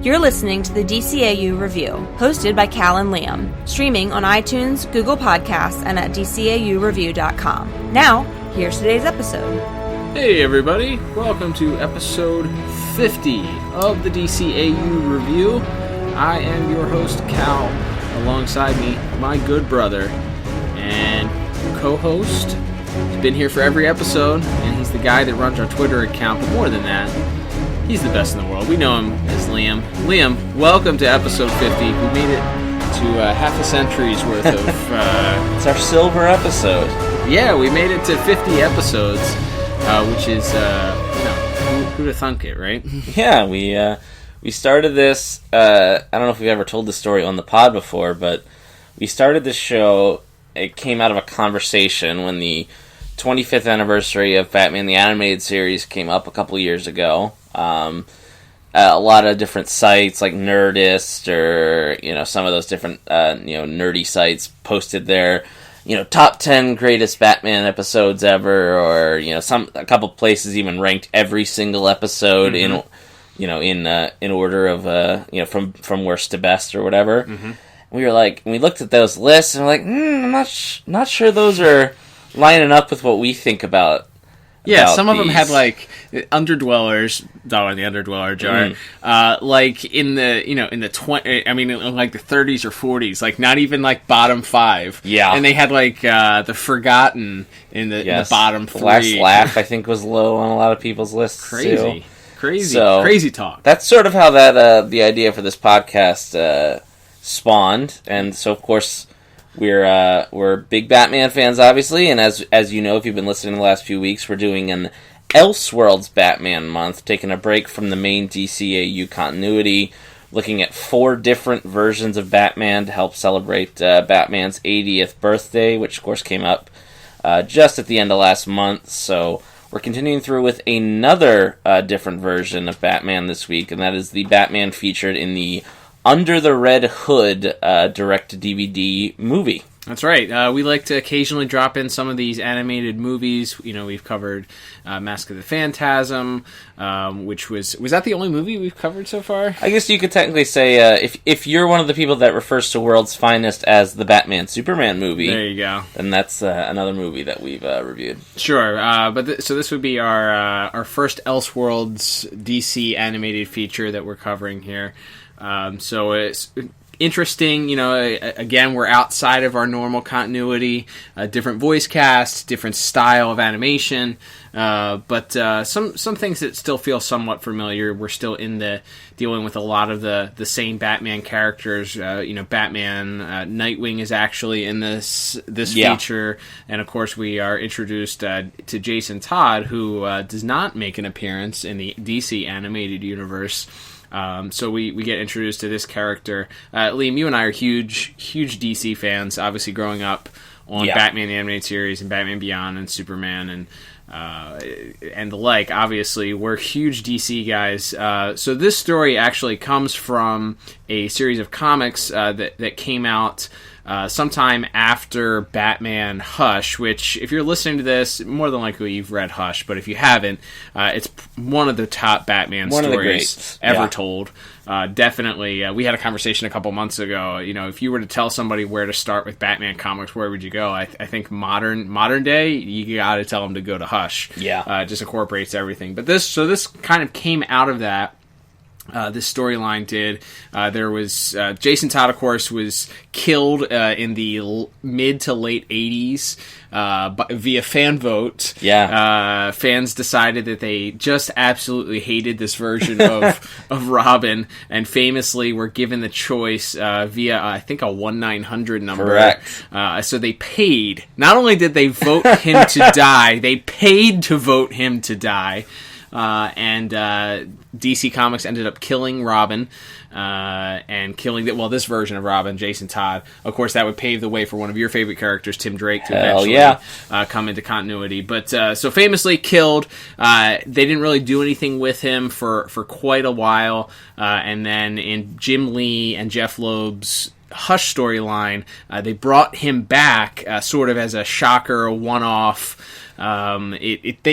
You're listening to the DCAU Review, hosted by Cal and Liam, streaming on iTunes, Google Podcasts, and at DCAUreview.com. Now, here's today's episode. Hey everybody, welcome to episode 50 of the DCAU Review. I am your host, Cal. Alongside me, my good brother and co-host. He's been here for every episode, and he's the guy that runs our Twitter account, but more than that, he's the best in the world. We know him as Liam. Liam, welcome to episode 50. We made it to half a century's worth of... It's our silver episode. Yeah, we made it to 50 episodes, which is, who'd have thunk it, right? Yeah, we started this, I don't know if we've ever told this story on the pod before, but we started this show, it came out of a conversation when the 25th anniversary of Batman the Animated Series came up a couple years ago. A lot of different sites like Nerdist or, some of those different, nerdy sites posted their, top 10 greatest Batman episodes ever, or, a couple places even ranked every single episode in order of, from worst to best or whatever. Mm-hmm. We were like, we looked at those lists and we're like, I'm not sure those are lining up with what we think about. Yeah, some of them had like underdwellers, dollar in the underdweller jar, like in the in the 20, like the 30s or 40s, like not even like bottom 5. Yeah, and they had like the Forgotten in the bottom 3. The Last Laugh, I think, was low on a lot of people's lists. Crazy talk. That's sort of how that the idea for this podcast spawned, and so of course. We're big Batman fans, obviously, and as you know, if you've been listening the last few weeks, we're doing an Elseworlds Batman month, taking a break from the main DCAU continuity, looking at 4 different versions of Batman to help celebrate Batman's 80th birthday, which of course came up just at the end of last month. So we're continuing through with another different version of Batman this week, and that is the Batman featured in the Under the Red Hood direct-to-DVD movie. That's right. We like to occasionally drop in some of these animated movies. We've covered Mask of the Phantasm, which was that the only movie we've covered so far? I guess you could technically say, if you're one of the people that refers to World's Finest as the Batman-Superman movie, there you go. Then that's another movie that we've reviewed. Sure, so this would be our first Elseworlds DC animated feature that we're covering here. So it's interesting, again, we're outside of our normal continuity, different voice cast, different style of animation, but some things that still feel somewhat familiar. We're still dealing with a lot of the same Batman characters. Batman, Nightwing is actually in this feature, and of course we are introduced to Jason Todd, who does not make an appearance in the DC animated universe. So we get introduced to this character. Liam, you and I are huge DC fans, obviously growing up on Batman the Animated Series and Batman Beyond and Superman and the like. Obviously, we're huge DC guys. So this story actually comes from a series of comics that came out sometime after Batman Hush, which, if you're listening to this, more than likely you've read Hush, but if you haven't, it's one of the top Batman stories ever told. Definitely, we had a conversation a couple months ago. If you were to tell somebody where to start with Batman comics, where would you go? I think modern day, you got to tell them to go to Hush. Yeah, it just incorporates everything. But this kind of came out of that. This storyline did. There was Jason Todd, of course, was killed in the mid to late 80s via fan vote. Yeah, fans decided that they just absolutely hated this version of Robin, and famously were given the choice via I think a 1-900 number. Correct. So they paid. Not only did they vote him to die, they paid to vote him to die. And DC Comics ended up killing Robin, and killing this version of Robin, Jason Todd. Of course, that would pave the way for one of your favorite characters, Tim Drake, to eventually come into continuity. But so famously killed. They didn't really do anything with him for quite a while, and then in Jim Lee and Jeff Loeb's Hush storyline, they brought him back sort of as a shocker, a one-off. It's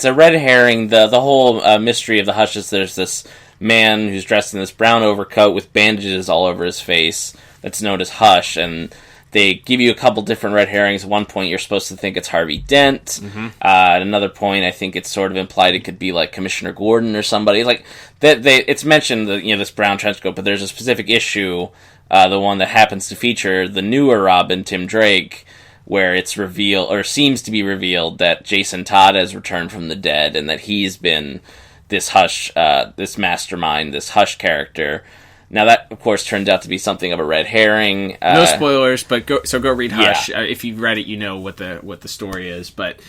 a red herring. The whole mystery of the Hush is there's this man who's dressed in this brown overcoat with bandages all over his face that's known as Hush, and they give you a couple different red herrings. At one point, you're supposed to think it's Harvey Dent. Mm-hmm. At another point, I think it's sort of implied it could be like Commissioner Gordon or somebody. Like that, it's mentioned that this brown trench coat, but there's a specific issue, the one that happens to feature the newer Robin, Tim Drake, where it's revealed, or seems to be revealed, that Jason Todd has returned from the dead, and that he's been this Hush, this mastermind, this Hush character. Now that, of course, turns out to be something of a red herring. No spoilers, but go read Hush. Yeah. If you've read it, you know what the story is. But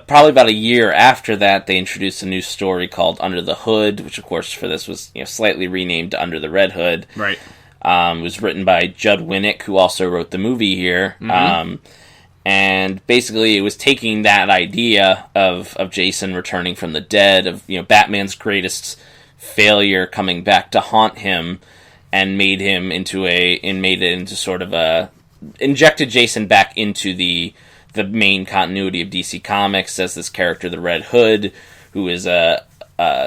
probably about a year after that, they introduced a new story called Under the Hood, which, of course, for this was slightly renamed to Under the Red Hood. Right. It was written by Judd Winnick, who also wrote the movie here. Mm-hmm. And basically, it was taking that idea of Jason returning from the dead, of Batman's greatest failure coming back to haunt him, and made it into sort of injected Jason back into the main continuity of DC Comics as this character, the Red Hood, who is a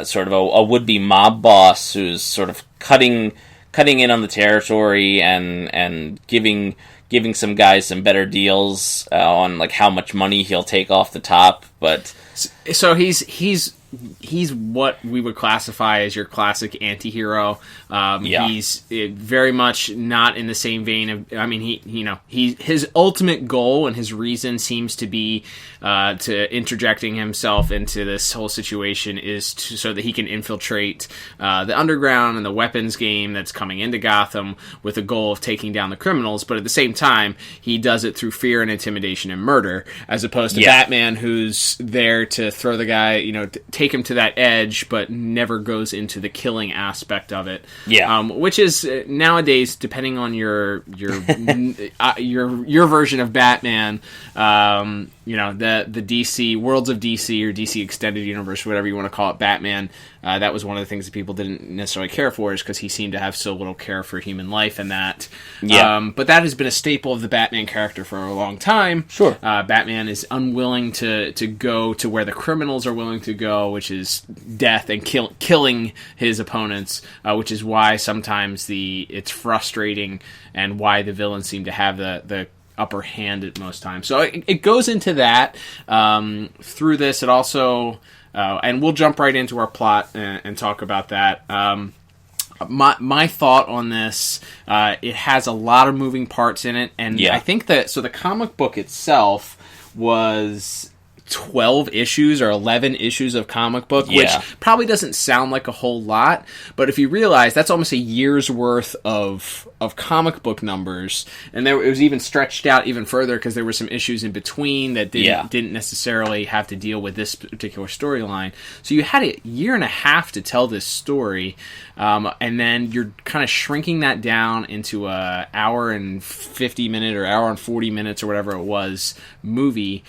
sort of a would-be mob boss who's sort of cutting in on the territory and giving some guys some better deals on like how much money he'll take off the top. But so he's what we would classify as your classic anti-hero. He's very much not in the same vein of. I mean, his ultimate goal and his reason seems to be to interjecting himself into this whole situation is so that he can infiltrate the underground and the weapons game that's coming into Gotham with the goal of taking down the criminals. But at the same time, he does it through fear and intimidation and murder, as opposed to Batman, who's there to throw the guy, take him to that edge, but never goes into the killing aspect of it. Yeah, which is nowadays, depending on your version of Batman, the DC Worlds of DC or DC Extended Universe, whatever you want to call it, Batman. That was one of the things that people didn't necessarily care for, is because he seemed to have so little care for human life and that. Yeah. But that has been a staple of the Batman character for a long time. Sure. Batman is unwilling to go to where the criminals are willing to go, which is death and killing his opponents, which is why sometimes it's frustrating and why the villains seem to have the upper hand at most times. So it goes into that. Through this, it also... and we'll jump right into our plot and talk about that. My thought on this, it has a lot of moving parts in it, and I think that the comic book itself was 12 issues or 11 issues of comic book, which probably doesn't sound like a whole lot, but if you realize that's almost a year's worth of comic book numbers, and it was even stretched out even further because there were some issues in between that didn't necessarily have to deal with this particular storyline. So you had a year and a half to tell this story, and then you're kind of shrinking that down into a hour and 50 minute or hour and 40 minutes or whatever it was movie.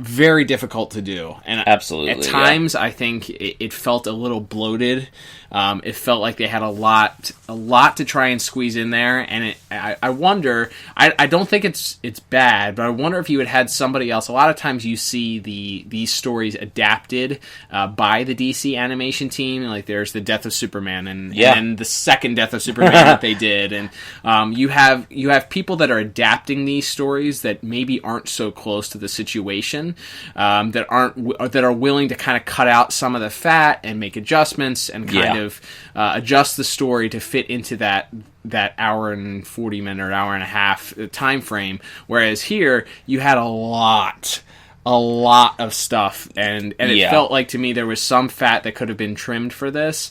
Very difficult to do, and absolutely at times I think it felt a little bloated. It felt like they had a lot to try and squeeze in there, and I wonder. I don't think it's bad, but I wonder if you had somebody else. A lot of times you see these stories adapted by the DC animation team. Like there's the Death of Superman, and the second Death of Superman that they did, and you have people that are adapting these stories that maybe aren't so close to the situation. That are willing to kind of cut out some of the fat and make adjustments and kind of adjust the story to fit into that hour and 40 minute or hour and a half time frame. Whereas here you had a lot of stuff, and it felt like to me there was some fat that could have been trimmed for this,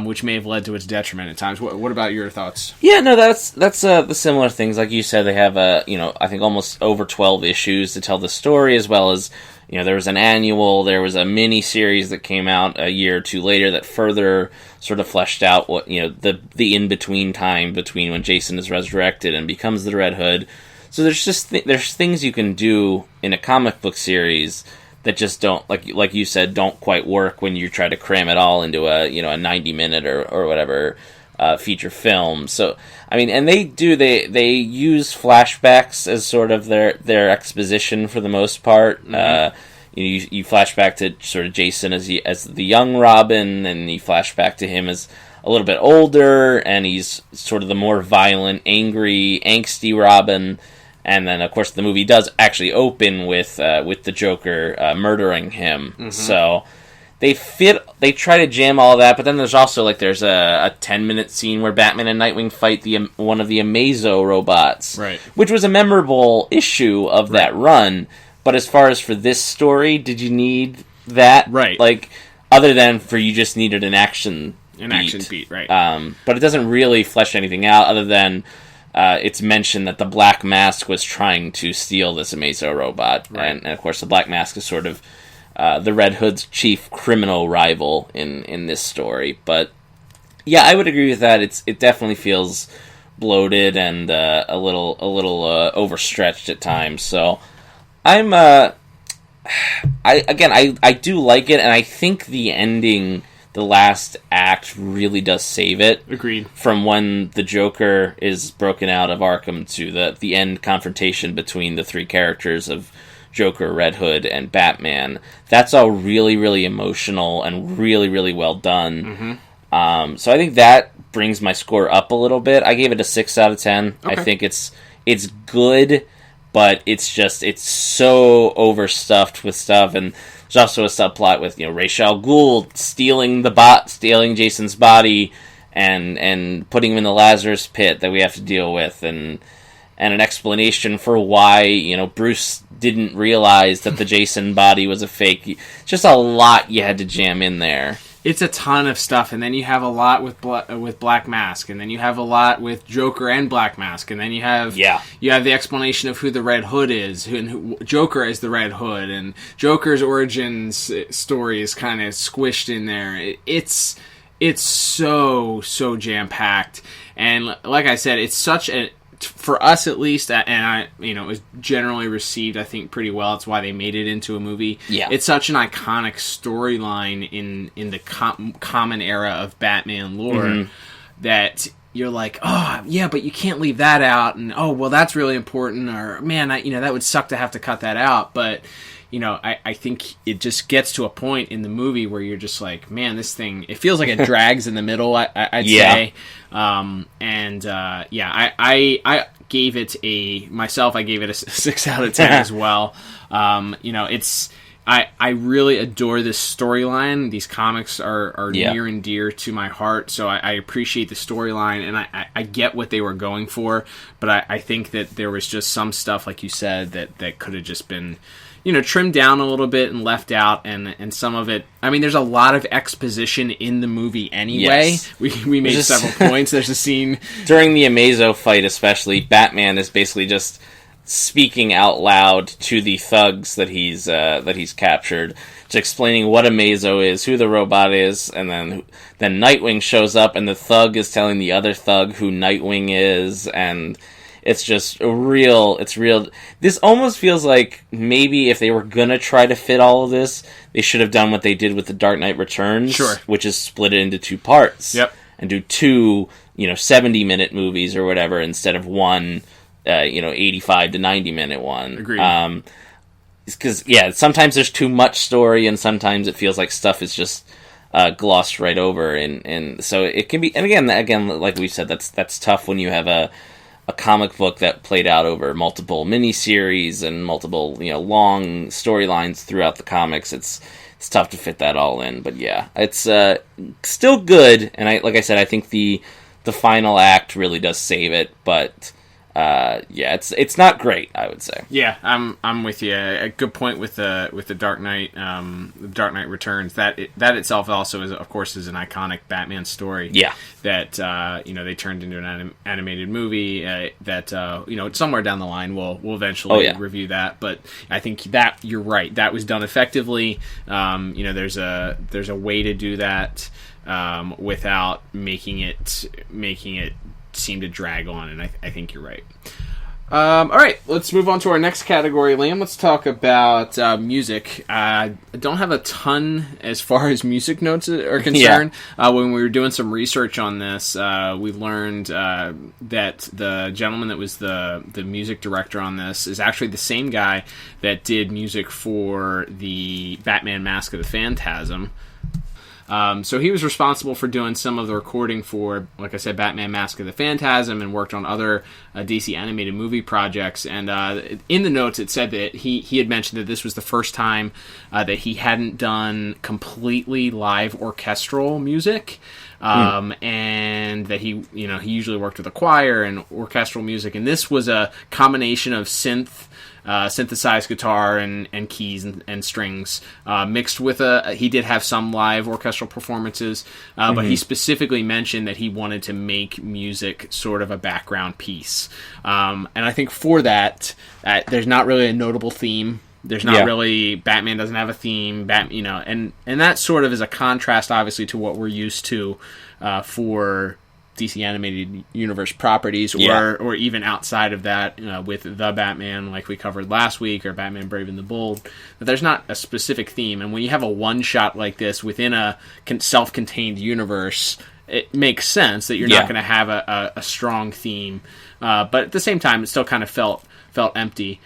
which may have led to its detriment at times. What about your thoughts? Yeah, no, that's the similar things. Like you said, they have I think almost over 12 issues to tell the story, as well as there was an annual, there was a mini series that came out a year or two later that further sort of fleshed out what the in between time between when Jason is resurrected and becomes the Red Hood. So there's just there's things you can do in a comic book series that just don't, like you said, don't quite work when you try to cram it all into a 90-minute or whatever feature film. So I mean, and they use flashbacks as sort of their exposition for the most part. you flash back to sort of Jason as the young Robin, and you flash back to him as a little bit older, and he's sort of the more violent, angry, angsty Robin. And then, of course, the movie does actually open with the Joker murdering him. Mm-hmm. So they try to jam all that, but then there's also there's a 10-minute scene where Batman and Nightwing fight one of the Amazo robots, right? Which was a memorable issue of that run. But as far as for this story, did you need that? Right. Other than for you just needed an action beat, right? But it doesn't really flesh anything out other than it's mentioned that the Black Mask was trying to steal this Amazo robot, right. and of course the Black Mask is sort of the Red Hood's chief criminal rival in this story. But yeah, I would agree with that. It definitely feels bloated and a little overstretched at times. So I'm I do like it, and I think the ending, the last act, really does save it. Agreed. From when the Joker is broken out of Arkham to the end confrontation between the three characters of Joker, Red Hood, and Batman. That's all really, really emotional and really, really well done. Mm-hmm. So I think that brings my score up a little bit. I gave it a 6 out of 10. Okay. I think it's good, but it's so overstuffed with stuff, and there's also a subplot with Ra's al Ghul stealing Jason's body and putting him in the Lazarus pit that we have to deal with, and an explanation for why Bruce didn't realize that the Jason body was a fake. Just a lot you had to jam in there. It's a ton of stuff, and then you have a lot with Black Mask, and then you have a lot with Joker and Black Mask, and then you have the explanation of who the Red Hood is, who Joker is the Red Hood, and Joker's origins story is kind of squished in there. It's so jam packed, and like I said, it's such a, for us at least, and it was generally received, I think, pretty well. It's why they made it into a movie. Yeah. It's such an iconic storyline in the common era of Batman lore that you're like, oh, yeah, but you can't leave that out, and oh, well, that's really important, or man, that would suck to have to cut that out, but I think it just gets to a point in the movie where you're just like, man, this thing, it feels like it drags in the middle, I'd say. I gave it I gave it a 6 out of 10 as well. I really adore this storyline. These comics are near and dear to my heart, so I appreciate the storyline, and I get what they were going for, but I think that there was just some stuff, like you said, that could have just been trimmed down a little bit and left out, and some of it, there's a lot of exposition in the movie anyway. Yes. We made several points. There's a scene during the Amazo fight, especially, Batman is basically just speaking out loud to the thugs that he's captured, just explaining what Amazo is, who the robot is, and then Nightwing shows up, and the thug is telling the other thug who Nightwing is, and it's just real. This almost feels like maybe if they were gonna try to fit all of this, they should have done what they did with The Dark Knight Returns, which is split it into 2 parts, and do 2 70-minute movies or whatever instead of one 85 to 90-minute one. Agreed. Because sometimes there's too much story, and sometimes it feels like stuff is just glossed right over, and so it can be. And again, like we said, that's tough when you have a comic book that played out over multiple miniseries and multiple long storylines throughout the comics. It's tough to fit that all in, but yeah, it's still good. And like I said, I think the final act really does save it, but it's not great, I would say. Yeah, I'm with you. A good point with the Dark Knight, Dark Knight Returns. That itself also is, of course, is an iconic Batman story. Yeah. That they turned into an animated movie. That somewhere down the line we'll eventually review that. But I think that you're right. That was done effectively. There's a way to do that without making it seem to drag on, and I think you're right. All right, let's move on to our next category, Liam. Let's talk about music. I don't have a ton as far as music notes are concerned. Yeah. When we were doing some research on this, we learned that the gentleman that was the music director on this is actually the same guy that did music for the Batman Mask of the Phantasm. So he was responsible for doing some of the recording for, like I said, Batman Mask of the Phantasm, and worked on other DC animated movie projects. And in the notes it said that he had mentioned that this was the first time that he hadn't done completely live orchestral music. And that he usually worked with a choir and orchestral music, and this was a combination of synthesized guitar and keys and strings mixed with he did have some live orchestral performances, but he specifically mentioned that he wanted to make music sort of a background piece, and I think for that there's not really a notable theme. There's not really, Batman doesn't have a theme, and that sort of is a contrast, obviously, to what we're used to for DC Animated Universe properties, or even outside of that, with The Batman, like we covered last week, or Batman Brave and the Bold. But there's not a specific theme, and when you have a one-shot like this within a self-contained universe, it makes sense that you're not going to have a strong theme. But at the same time, it still kind of felt empty.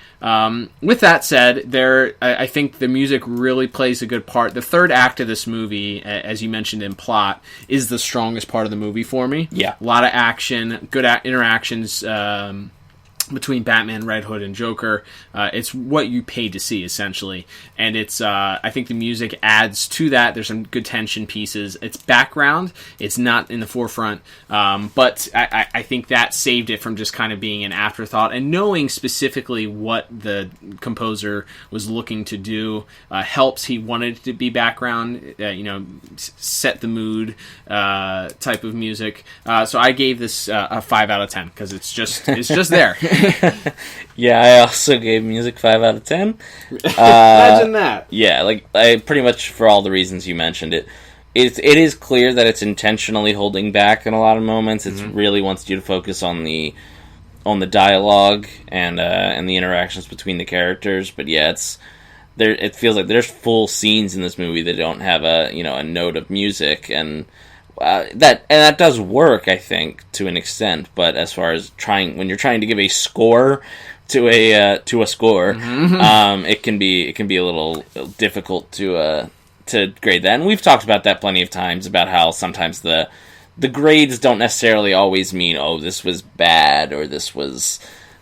With that said, I think the music really plays a good part. The third act of this movie, as you mentioned in plot, is the strongest part of the movie for me. Yeah, a lot of action, good interactions between Batman, Red Hood, and Joker. It's what you paid to see, essentially. And it's I think the music adds to that. There's some good tension pieces. It's background. It's not in the forefront. But I think that saved it from just kind of being an afterthought. And knowing specifically what the composer was looking to do helps. He wanted it to be background, set the mood type of music. So I gave this a 5 out of 10 because it's just there. Yeah, I also gave music 5 out of 10. Imagine that. Yeah, like I pretty much for all the reasons you mentioned it. It is clear that it's intentionally holding back in a lot of moments. It really wants you to focus on the dialogue and the interactions between the characters. But yeah, it feels like there's full scenes in this movie that don't have a note of music, and that does work, I think, to an extent. But as far as when you're trying to give a score to a score, it can be a little difficult to grade that. And we've talked about that plenty of times, about how sometimes the grades don't necessarily always mean, oh, this was bad or this was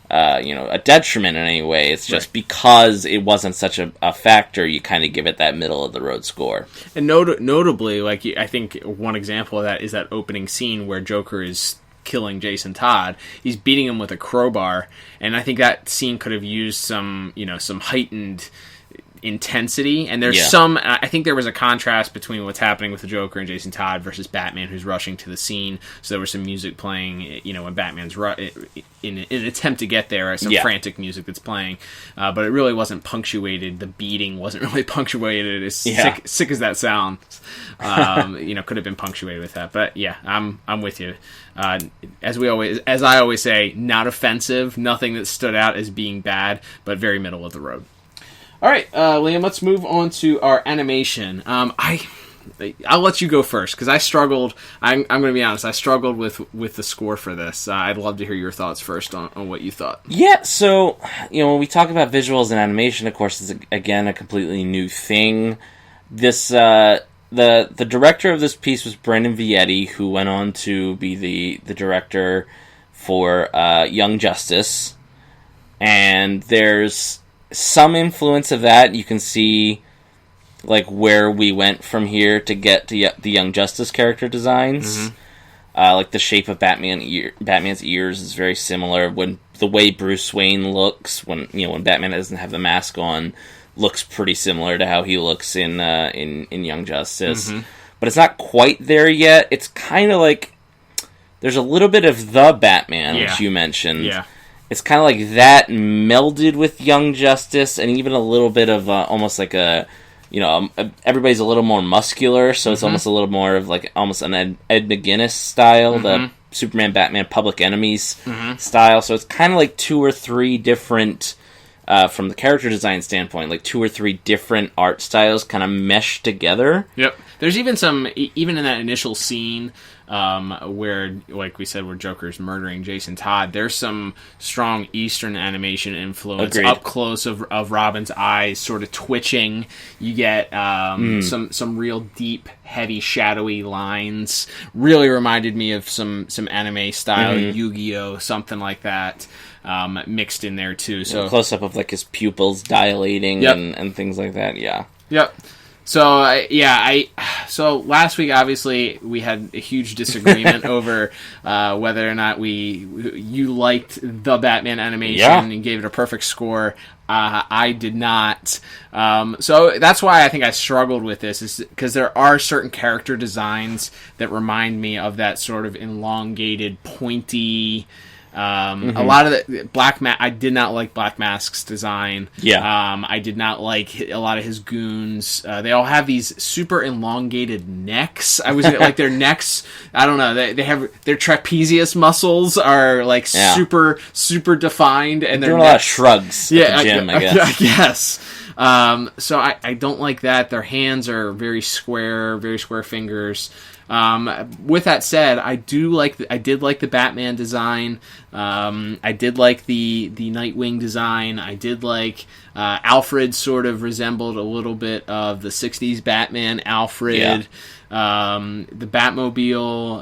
a detriment in any way. It's just because it wasn't such a factor, you kind of give it that middle of the road score. And notably, I think one example of that is that opening scene where Joker is killing Jason Todd. He's beating him with a crowbar, and I think that scene could have used some heightened intensity, and there's I think there was a contrast between what's happening with the Joker and Jason Todd versus Batman, who's rushing to the scene. So there was some music playing, when Batman's in an attempt to get there, some frantic music that's playing, but it really wasn't punctuated. The beating wasn't really punctuated. As sick as that sounds, could have been punctuated with that. But yeah, I'm with you. As I always say, not offensive, nothing that stood out as being bad, but very middle of the road. All right, Liam, let's move on to our animation. I'll let you go first, because I struggled. I'm going to be honest. I struggled with the score for this. I'd love to hear your thoughts first on what you thought. Yeah, so, when we talk about visuals and animation, of course, it's, again, a completely new thing. This, the director of this piece was Brendan Vietti, who went on to be the director for Young Justice. And there's some influence of that. You can see where we went from here to get to the Young Justice character designs. The shape of Batman's ears is very similar. When the way Bruce Wayne looks when Batman doesn't have the mask on looks pretty similar to how he looks in Young Justice. But it's not quite there yet. It's kind of there's a little bit of the Batman, which you mentioned. Yeah. It's kind of like that melded with Young Justice, and even a little bit of almost like everybody's a little more muscular, so it's almost a little more of almost an Ed McGuinness style. The Superman, Batman, Public Enemies style. So it's kind of like 2 or 3 different, from the character design standpoint, like 2 or 3 different art styles kind of meshed together. Yep. There's even even in that initial scene where, like we said, where Joker's murdering Jason Todd, there's some strong Eastern animation influence. Agreed. Up close of Robin's eyes sort of twitching. You get some real deep, heavy, shadowy lines. Really reminded me of some anime style, Yu-Gi-Oh, something like that. Mixed in there too. So close up of like his pupils dilating and things like that. Yeah. Yep. So so last week obviously we had a huge disagreement over whether or not you liked the Batman animation and gave it a perfect score. I did not. So that's why I think I struggled with this, is because there are certain character designs that remind me of that sort of elongated, pointy. A lot of the I did not like Black Mask's design. Yeah. I did not like a lot of his goons. They all have these super elongated necks. I was like, their necks, I don't know, they have their trapezius muscles are like super defined, and they're doing a lot of shrugs at the gym, I guess. I guess. So I don't like that. Their hands are very square fingers. With that said, I did like the Batman design. I did like the Nightwing design. I did like Alfred sort of resembled a little bit of the 60s Batman Alfred. Yeah. The Batmobile,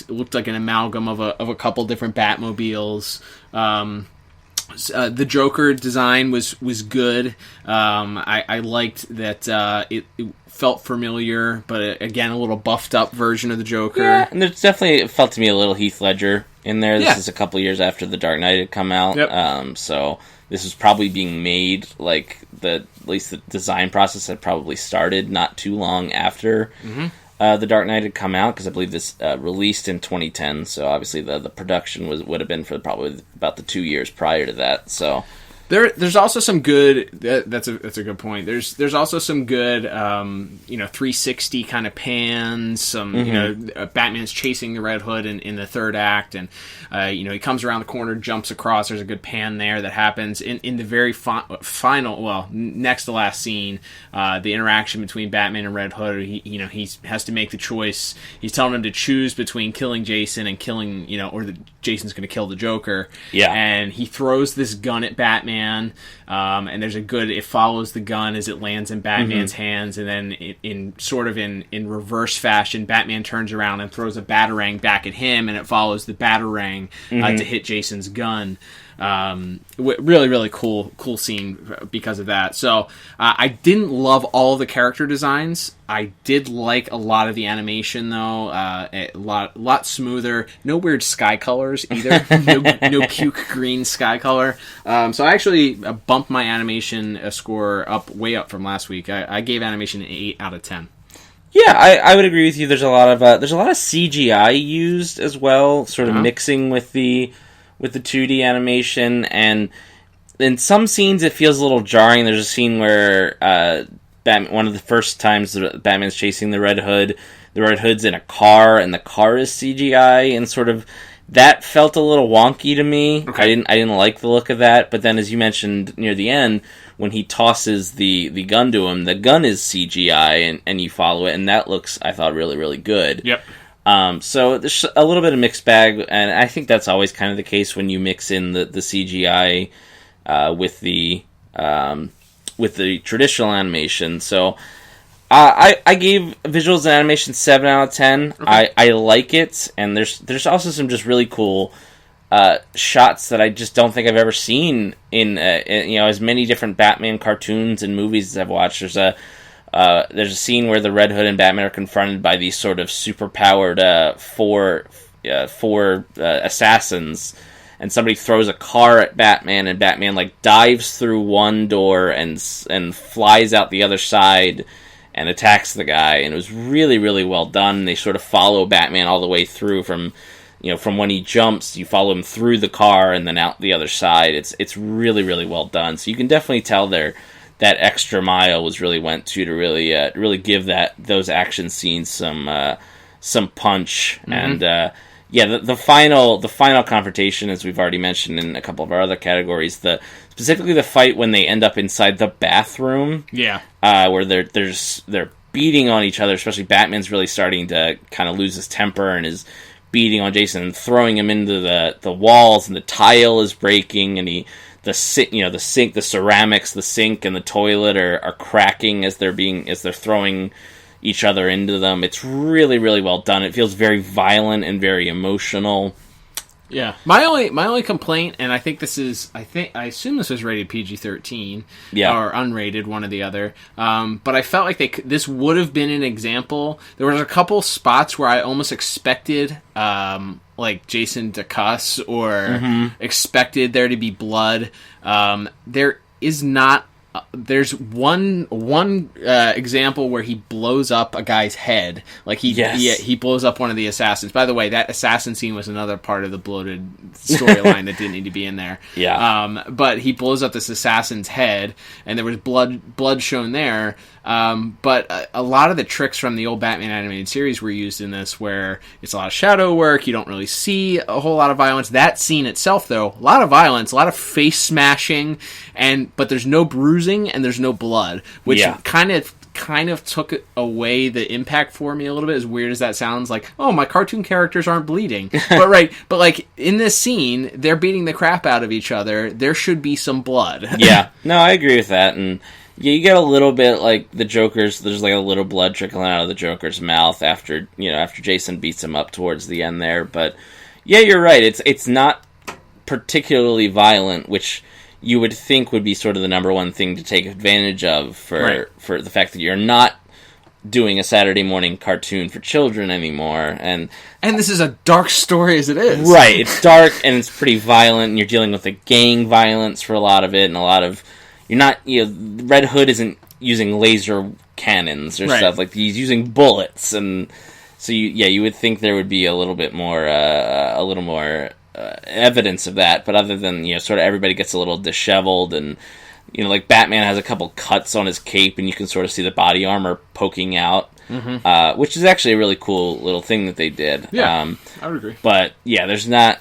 looked like an amalgam of a couple different Batmobiles. The Joker design was good. I liked that it felt familiar, but again, a little buffed up version of the Joker. Yeah, and there's definitely, it felt to me a little Heath Ledger in there. This is a couple years after The Dark Knight had come out. Yep. So this was probably being made, like, at least the design process had probably started not too long after The Dark Knight had come out, because I believe this released in 2010, so obviously the production would have been for probably about the 2 years prior to that, so... There's also some good. That's a good point. There's also some good 360 kind of pans. Some Batman's chasing the Red Hood in the third act, and he comes around the corner, jumps across. There's a good pan there that happens in the very final, next to last scene. The interaction between Batman and Red Hood. He has to make the choice. He's telling him to choose between killing Jason and killing Jason's going to kill the Joker. Yeah, and he throws this gun at Batman. And there's it follows the gun as it lands in Batman's hands, and then in reverse fashion, Batman turns around and throws a batarang back at him, and it follows the batarang to hit Jason's gun. Really, really cool scene because of that. So I didn't love all the character designs. I did like a lot of the animation, though. A lot smoother. No weird sky colors either. no puke green sky color. So I actually bumped my animation score way up from last week. I gave animation an 8 out of 10. Yeah, I would agree with you. There's a lot of CGI used as well, sort of mixing with the 2D animation, and in some scenes it feels a little jarring. There's a scene where one of the first times Batman's chasing the Red Hood Hood's in a car, and the car is CGI, and sort of that felt a little wonky to me. Okay. I didn't like the look of that, but then, as you mentioned near the end, when he tosses the gun to him, the gun is CGI, and you follow it, and that looks, I thought, really, really good. Yep. So there's a little bit of mixed bag, and I think that's always kind of the case when you mix in the CGI with the traditional animation. So I gave visuals and animation 7 out of 10. Okay. I like it, and there's also some just really cool shots that I just don't think I've ever seen in as many different Batman cartoons and movies as I've watched. There's a scene where the Red Hood and Batman are confronted by these sort of super-powered four assassins, and somebody throws a car at Batman, and Batman dives through one door and flies out the other side and attacks the guy. And it was really, really well done. They sort of follow Batman all the way through from when he jumps, you follow him through the car and then out the other side. It's really, really well done. So you can definitely tell that extra mile was really went to really give those action scenes some some punch. And the final confrontation, as we've already mentioned in a couple of our other categories, specifically the fight when they end up inside the bathroom, where they're beating on each other. Especially Batman's really starting to kind of lose his temper and is beating on Jason and throwing him into the walls, and the tile is breaking, and the sink, the ceramics, the sink and the toilet are cracking as they're throwing each other into them. It's really, really well done. It feels very violent and very emotional. Yeah. My only complaint, and I assume this was rated PG-13 or unrated, one or the other. But I felt like this would have been an example. There was a couple spots where I almost expected like Jason to cuss or expected there to be blood. There is not. There's one example where he blows up a guy's head. Like he blows up one of the assassins. By the way, that assassin scene was another part of the bloated storyline that didn't need to be in there. Yeah. But he blows up this assassin's head, and there was blood shown there. But a lot of the tricks from the old Batman animated series were used in this, where it's a lot of shadow work. You don't really see a whole lot of violence. That scene itself, though, a lot of violence, a lot of face smashing, but there's no bruising and there's no blood, which kind of took away the impact for me a little bit. As weird as that sounds, like, oh, my cartoon characters aren't bleeding, but like in this scene, they're beating the crap out of each other. There should be some blood. Yeah, no, I agree with that, and yeah, you get a little bit like the Joker's. There's like a little blood trickling out of the Joker's mouth after Jason beats him up towards the end there. But yeah, you're right. It's not particularly violent, which you would think would be sort of the number one thing to take advantage of for the fact that you're not doing a Saturday morning cartoon for children anymore. And this is a dark story as it is. Right, it's dark and it's pretty violent, and you're dealing with the gang violence for a lot of it, and a lot of... Red Hood isn't using laser cannons or stuff, like he's using bullets, and so you would think there would be a little more evidence of that, but other than sort of everybody gets a little disheveled, and like Batman has a couple cuts on his cape, and you can sort of see the body armor poking out, which is actually a really cool little thing that they did. Yeah, I would agree. But yeah,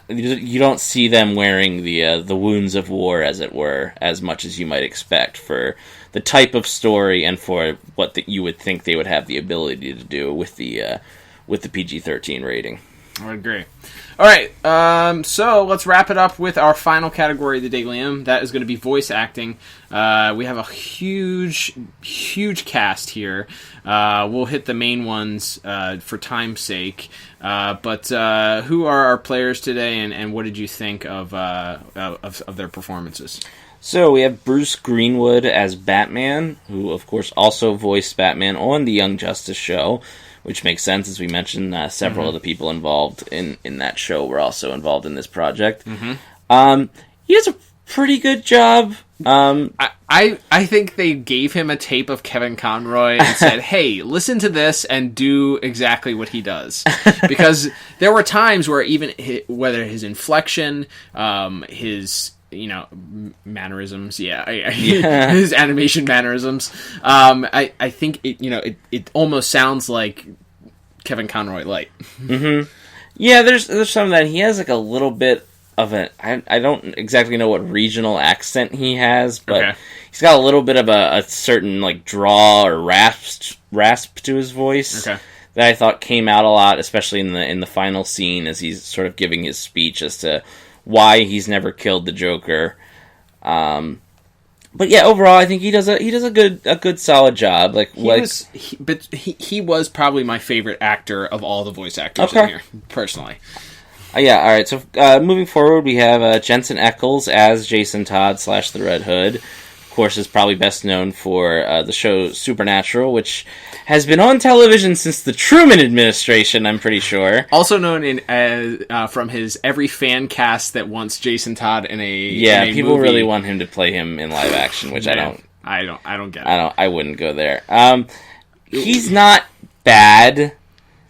you don't see them wearing the wounds of war, as it were, as much as you might expect for the type of story and for what you would think they would have the ability to do with the PG-13 rating. I would agree. All right, so let's wrap it up with our final category of the day, Liam. That is going to be voice acting. We have a huge cast here. We'll hit the main ones for time's sake. But who are our players today, and what did you think of their performances? So we have Bruce Greenwood as Batman, who, of course, also voiced Batman on the Young Justice show, which makes sense, as we mentioned, several of the people involved in that show were also involved in this project. He does a pretty good job. I think they gave him a tape of Kevin Conroy and said, hey, listen to this and do exactly what he does. Because there were times where whether his inflection, his... mannerisms, his animation mannerisms. I think it almost sounds like Kevin Conroy light. Yeah, there's some of that. He has like a little bit of I don't exactly know what regional accent he has, but he's got a little bit of a certain like draw or rasp to his voice. That I thought came out a lot, especially in the final scene as he's sort of giving his speech as to why he's never killed the Joker. But yeah, overall, I think he does a good solid job. He was probably my favorite actor of all the voice actors in here, personally. All right. So moving forward, we have Jensen Ackles as Jason Todd / the Red Hood. Of course, is probably best known for the show Supernatural, which has been on television since the Truman administration, I'm pretty sure. Also known from his every fan cast that wants Jason Todd in a people movie. Really want him to play him in live action, which I don't get it. I wouldn't go there. He's not bad.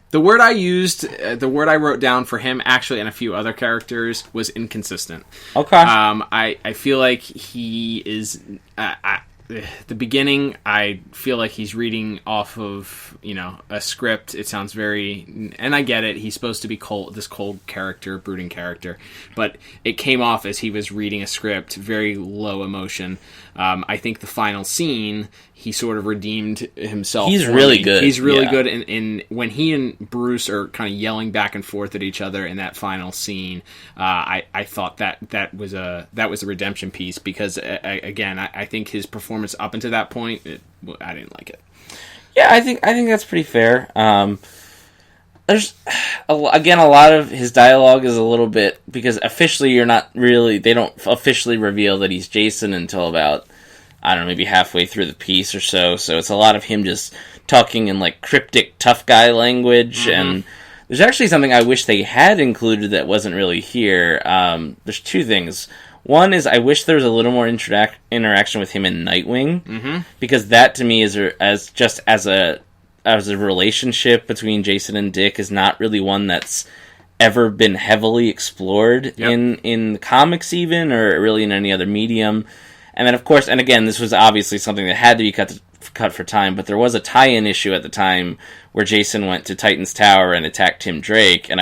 The word I wrote down for him, actually, and a few other characters, was inconsistent. Okay. I feel like he is... the beginning, I feel like he's reading off of, a script. It sounds very, and I get it. He's supposed to be this cold character, brooding character, but it came off as he was reading a script, very low emotion. I think the final scene, he sort of redeemed himself. He's really good. He's really good in when he and Bruce are kind of yelling back and forth at each other in that final scene. I thought that was a redemption piece because again, I think his performance up until that point, I didn't like it. Yeah, I think that's pretty fair. There's a lot of his dialogue is a little bit because officially they don't officially reveal that he's Jason until about, I don't know, maybe halfway through the piece or so. So it's a lot of him just talking in like cryptic tough guy language. Mm-hmm. And there's actually something I wish they had included that wasn't really here. There's two things. One is I wish there was a little more interaction with him in Nightwing, mm-hmm. because that to me is as a relationship between Jason and Dick is not really one that's ever been heavily explored in comics even, or really in any other medium. And then, of course, and again, this was obviously something that had to be cut for time, but there was a tie-in issue at the time where Jason went to Titan's Tower and attacked Tim Drake, and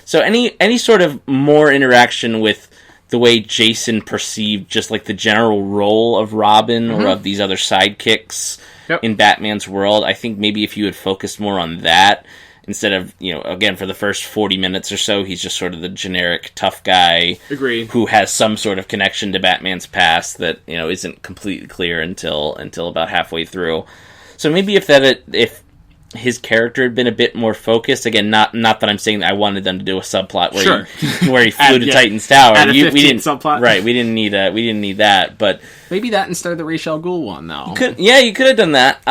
so any sort of more interaction with the way Jason perceived just like the general role of Robin, mm-hmm. or of these other sidekicks in Batman's world, I think maybe if you had focused more on that instead of, again, for the first 40 minutes or so, he's just sort of the generic tough guy. Agreed. Who has some sort of connection to Batman's past that, isn't completely clear until about halfway through. So maybe if his character had been a bit more focused, again, not that I'm saying that I wanted them to do a subplot where he flew to Titan's Tower. We didn't subplot. Right, we didn't need that, but maybe that instead of the Ra's al Ghul one, though. You could have done that.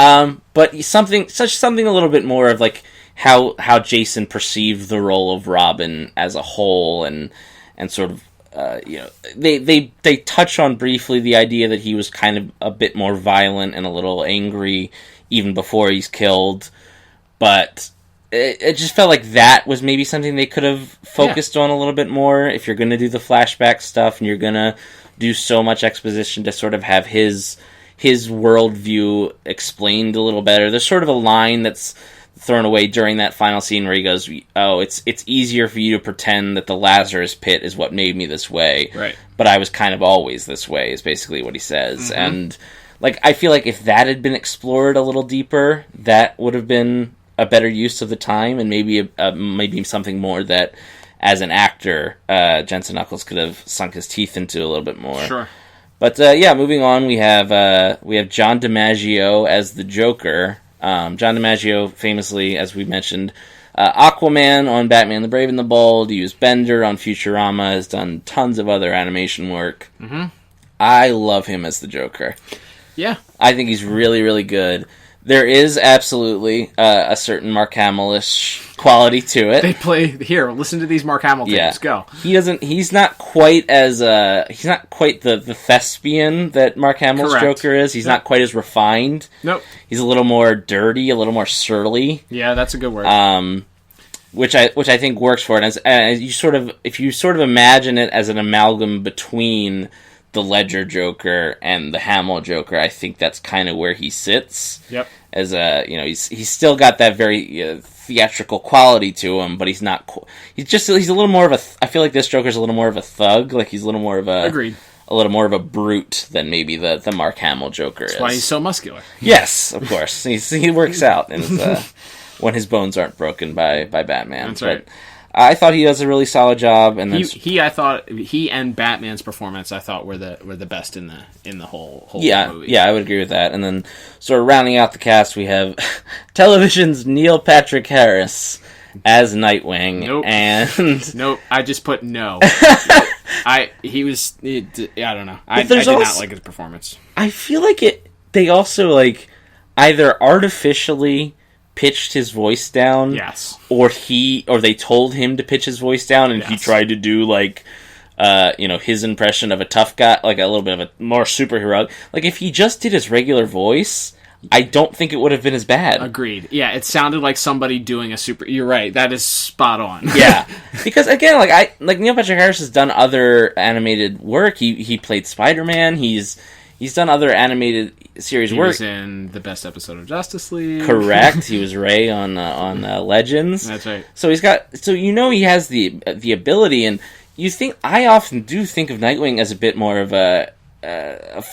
But something a little bit more of like how Jason perceived the role of Robin as a whole, and sort of they touch on briefly the idea that he was kind of a bit more violent and a little angry even before he's killed. But it just felt like that was maybe something they could have focused on a little bit more. If you're going to do the flashback stuff and you're going to do so much exposition to sort of have his worldview explained a little better. There's sort of a line that's thrown away during that final scene where he goes, "Oh, it's easier for you to pretend that the Lazarus pit is what made me this way. Right. But I was kind of always this way," is basically what he says. Mm-hmm. And I feel like if that had been explored a little deeper, that would have been a better use of the time, and maybe something more that, as an actor, Jensen Ackles could have sunk his teeth into a little bit more. Sure. But moving on, we have John DiMaggio as the Joker. John DiMaggio, famously, as we mentioned, Aquaman on Batman the Brave and the Bold. He was Bender on Futurama. Has done tons of other animation work. Mm-hmm. I love him as the Joker. Yeah, I think he's really, really good. There is absolutely a certain Mark Hamill-ish quality to it. They play here. Listen to these Mark Hamill tapes. Go. He's not quite as he's not quite the thespian that Mark Hamill's Joker is. He's not quite as refined. Nope. He's a little more dirty, a little more surly. Yeah, that's a good word. Which I think works for it. As if you sort of imagine it as an amalgam between the Ledger Joker and the Hamill Joker, I think that's kind of where he sits. Yep. As he's still got that very theatrical quality to him, but he's not. He's a little more of a. I feel like this Joker's a little more of a thug. Like he's a little more of a. Agreed. A little more of a brute than maybe the Mark Hamill Joker is. That's why he's so muscular. Yes, of course. He works out and when his bones aren't broken by Batman. That's right. But I thought he does a really solid job, and then I thought he and Batman's performance I thought were the best in the whole movie. Yeah, I would agree with that. And then sort of rounding out the cast, we have television's Neil Patrick Harris as Nightwing. Nope. And nope. I just put no. I don't know. I did not like his performance. I feel like they also either artificially pitched his voice down, yes, or they told him to pitch his voice down, and he tried to do his impression of a tough guy, like a little bit of a more superhero. Like if he just did his regular voice, I don't think it would have been as bad. Agreed. Yeah, it sounded like somebody doing a super. You're right. That is spot on. Yeah, because again, Neil Patrick Harris has done other animated work. He played Spider-Man. He's He's done other animated series He work. was in the best episode of Justice League. Correct. He was Ray on Legends. That's right. So he has the ability, and I often do think of Nightwing as a bit more of a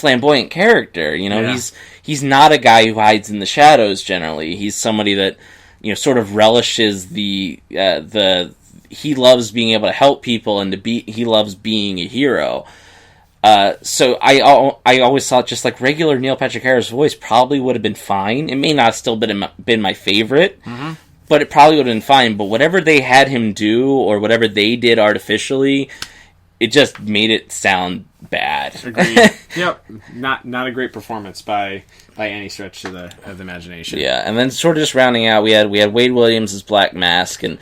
flamboyant character. He's not a guy who hides in the shadows. Generally, he's somebody that sort of relishes he loves being able to help people, and he loves being a hero. So I always thought just like regular Neil Patrick Harris voice probably would have been fine. It may not have still been my favorite, but it probably would have been fine. But whatever they had him do, or whatever they did artificially, it just made it sound bad. Agreed. Yep, not a great performance by any stretch of the imagination. Yeah, and then sort of just rounding out, we had Wade Williams as Black Mask, and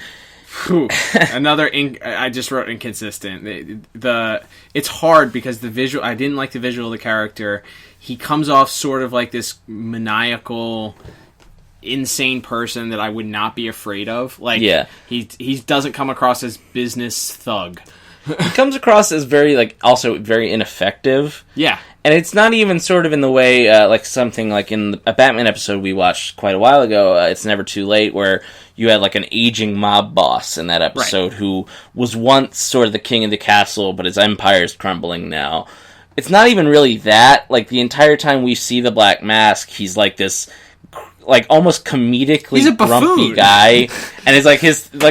another I just wrote inconsistent. It's hard because the visual. I didn't like the visual of the character. He comes off sort of like this maniacal, insane person that I would not be afraid of. Like, he doesn't come across as business thug. He comes across as also very ineffective. Yeah. And it's not even sort of in the way, like something like in a Batman episode we watched quite a while ago, It's Never Too Late, where you had like an aging mob boss in that episode who was once sort of the king of the castle, but his empire's crumbling now. It's not even really that. Like, the entire time we see the Black Mask, he's like this, like, almost comedically grumpy guy. And it's like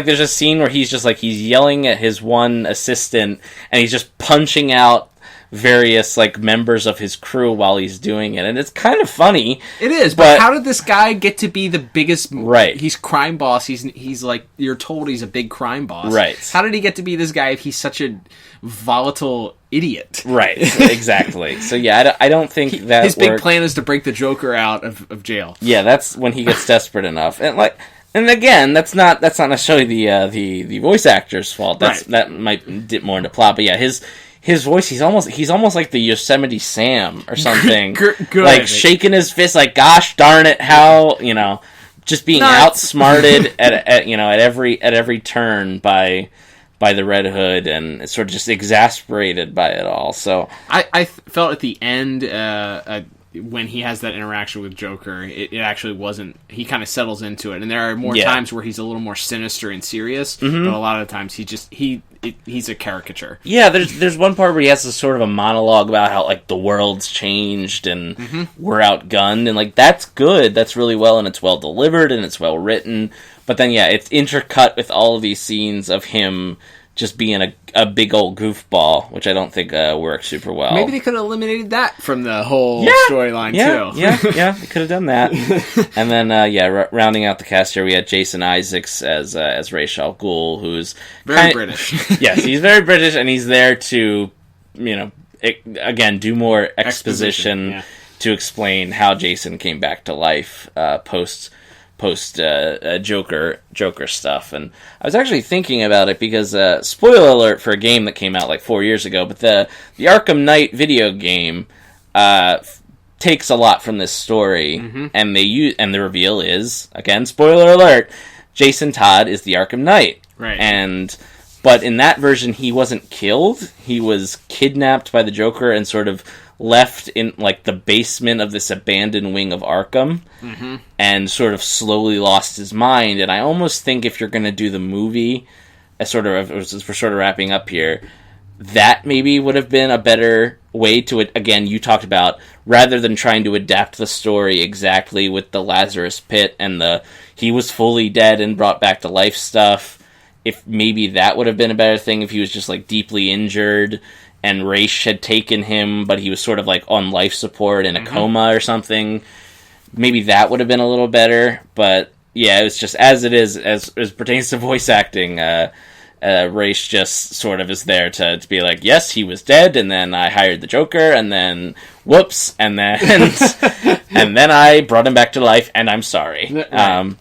there's a scene where he's yelling at his one assistant, and he's just punching out various like members of his crew while he's doing it, and it's kind of funny. It is, but how did this guy get to be the biggest? Right, he's crime boss. He's like, you're told he's a big crime boss. Right. How did he get to be this guy if he's such a volatile idiot? Right. Exactly. So yeah, I don't think that his big plan is to break the Joker out of jail. Yeah, that's when he gets desperate enough, and again, that's not necessarily the voice actor's fault. That might dip more into plot, but yeah, his voice, he's almost like the Yosemite Sam or something. Good. Like shaking his fist, like, gosh darn it, how, just being outsmarted at every turn by the Red Hood, and sort of just exasperated by it all. So I felt at the end when he has that interaction with Joker, it actually wasn't. He kind of settles into it, and there are more times where he's a little more sinister and serious, but a lot of times he's a caricature. Yeah, there's one part where he has this sort of a monologue about how like the world's changed and we're outgunned, and like that's good, that's really well, and it's well delivered and it's well written. But then it's intercut with all of these scenes of him just being a big old goofball, which I don't think works super well. Maybe they could have eliminated that from the whole storyline too. Yeah, they could have done that. And then rounding out the cast here, we had Jason Isaacs as Ra's al Ghul, who's very British. Yes, he's very British, and he's there to again do more exposition to explain how Jason came back to life post Joker stuff. And I was actually thinking about it because spoiler alert for a game that came out like 4 years ago, but the Arkham Knight video game takes a lot from this story, and and the reveal is, again, spoiler alert, Jason Todd is the Arkham Knight. Right. But in that version, he wasn't killed. He was kidnapped by the Joker and sort of left in like the basement of this abandoned wing of Arkham, and sort of slowly lost his mind. And I almost think if you're going to do the movie, as we're sort of wrapping up here, that maybe would have been a better way to it. Again, you talked about, rather than trying to adapt the story exactly with the Lazarus Pit and he was fully dead and brought back to life stuff, if maybe that would have been a better thing, if he was just like deeply injured and Ra's had taken him, but he was sort of like on life support in a coma or something. Maybe that would have been a little better. But yeah, it was just, as it is, as pertains to voice acting, Ra's just sort of is there to be like, yes, he was dead, and then I hired the Joker, and then whoops, and then and then I brought him back to life, and I'm sorry. Right.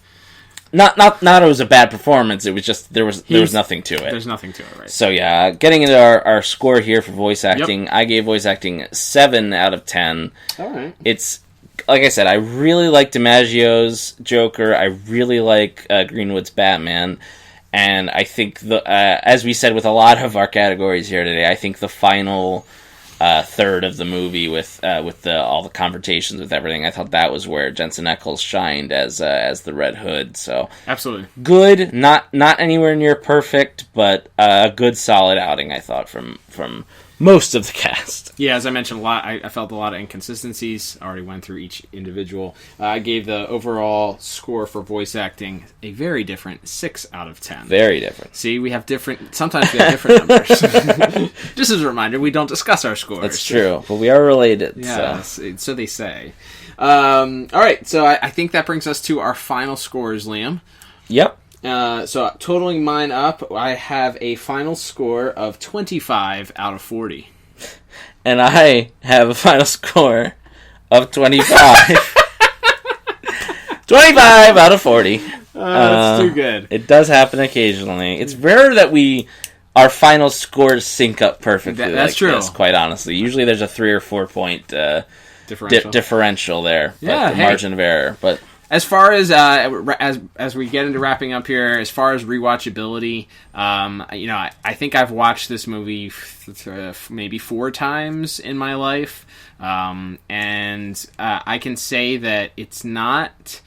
Not it was a bad performance. It was just there was nothing to it. There's nothing to it, right? So yeah, getting into our score here for voice acting, I gave voice acting 7 out of 10. All right. It's, like I said, I really like DiMaggio's Joker. I really like Greenwood's Batman, and I think as we said with a lot of our categories here today, I think the final third of the movie with all the confrontations with everything. I thought that was where Jensen Ackles shined as the Red Hood. So absolutely good, not anywhere near perfect, but a good solid outing, I thought, from most of the cast. Yeah, as I mentioned, I felt a lot of inconsistencies. I already went through each individual. I gave the overall score for voice acting a very different 6 out of 10. Very different. See, sometimes we have different numbers. Just as a reminder, we don't discuss our scores. That's true, but we are related. Yeah, so they say. All right, so I think that brings us to our final scores, Liam. Yep. So totaling mine up, I have a final score of 25 out of 40. And I have a final score of 25. 25 out of 40. That's too good. It does happen occasionally. It's rare that our final scores sync up perfectly. That's true. This, quite honestly. Usually there's a 3 or 4 point differential there. Yeah, the margin of error. But as far as we get into wrapping up here, as far as rewatchability, I think I've watched this movie maybe 4 times in my life, and I can say that it's not.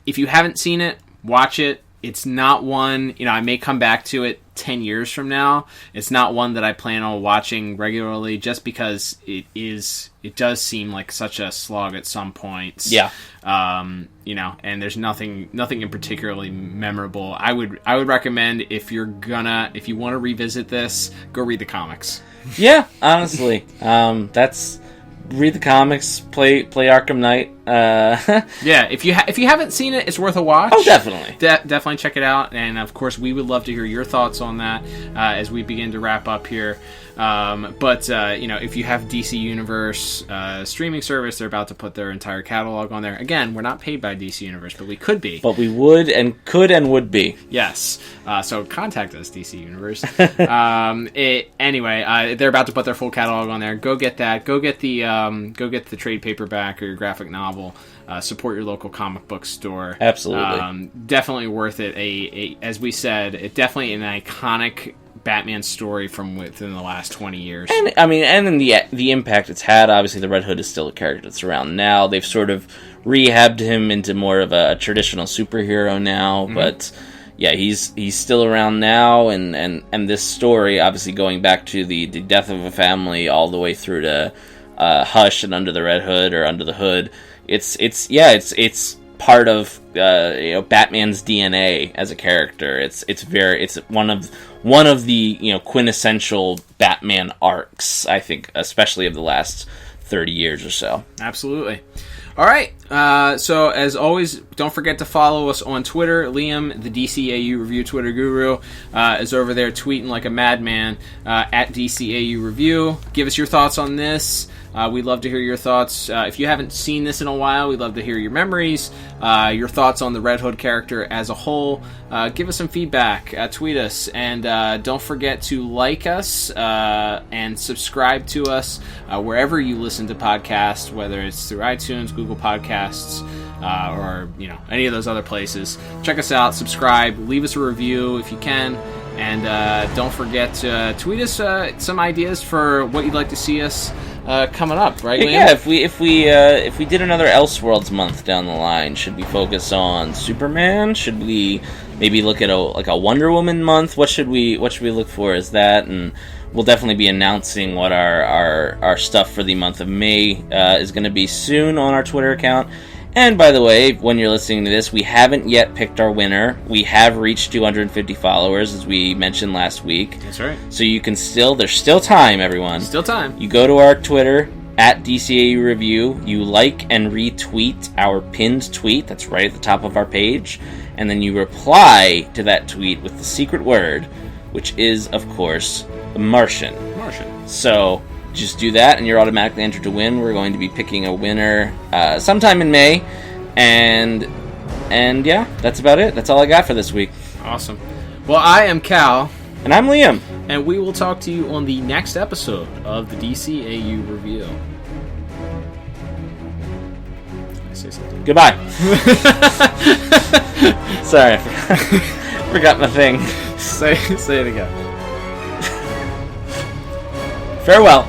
If you haven't seen it, watch it. It's not one, I may come back to it 10 years from now. It's not one that I plan on watching regularly just because it does seem like such a slog at some points. Yeah. And there's nothing in particularly memorable. I would recommend if you want to revisit this, go read the comics. Yeah, honestly. Read the comics, play Arkham Knight. Yeah, if you haven't seen it, it's worth a watch. Oh, definitely. Definitely check it out. And, of course, we would love to hear your thoughts on that as we begin to wrap up here. But if you have DC Universe streaming service, they're about to put their entire catalog on there. Again, we're not paid by DC Universe, but we could be. But we would and could and would be. Yes. So contact us, DC Universe. Anyway, they're about to put their full catalog on there. Go get that. Go get the trade paperback or your graphic novel. Support your local comic book store. Absolutely. Definitely worth it. As we said, definitely an iconic Batman story from within the last 20 years. And in the impact it's had, obviously the Red Hood is still a character that's around now. They've sort of rehabbed him into more of a traditional superhero now, but yeah, he's still around now, and this story, obviously going back to the death of a family all the way through to Hush and Under the Red Hood or Under the Hood, it's part of Batman's DNA as a character. It's one of the quintessential Batman arcs, I think, especially of the last 30 years or so. Absolutely. All right. So as always, don't forget to follow us on Twitter. Liam, the DCAU Review Twitter guru, is over there tweeting like a madman at DCAU Review. Give us your thoughts on this. We'd love to hear your thoughts. If you haven't seen this in a while, we'd love to hear your memories, your thoughts on the Red Hood character as a whole. Give us some feedback. Tweet us. And don't forget to like us and subscribe to us wherever you listen to podcasts, whether it's through iTunes, Google Podcasts, or any of those other places. Check us out. Subscribe. Leave us a review if you can. And don't forget to tweet us some ideas for what you'd like to see us coming up, right, Liam? Yeah, if we did another Elseworlds month down the line, should we focus on Superman? Should we maybe look at a Wonder Woman month? What should we look for as that? And we'll definitely be announcing what our stuff for the month of May is going to be soon on our Twitter account. And by the way, when you're listening to this, we haven't yet picked our winner. We have reached 250 followers, as we mentioned last week. That's right. So you can there's still time, everyone. Still time. You go to our Twitter, at DCAU Review, you like and retweet our pinned tweet, that's right at the top of our page, and then you reply to that tweet with the secret word, which is, of course, Martian. So just do that, and you're automatically entered to win. We're going to be picking a winner sometime in May, and yeah, that's about it. That's all I got for this week. Awesome. Well, I am Cal. And I'm Liam. And we will talk to you on the next episode of the DCAU Review. Say something. Goodbye. Sorry, I forgot my thing. Say it again. Farewell.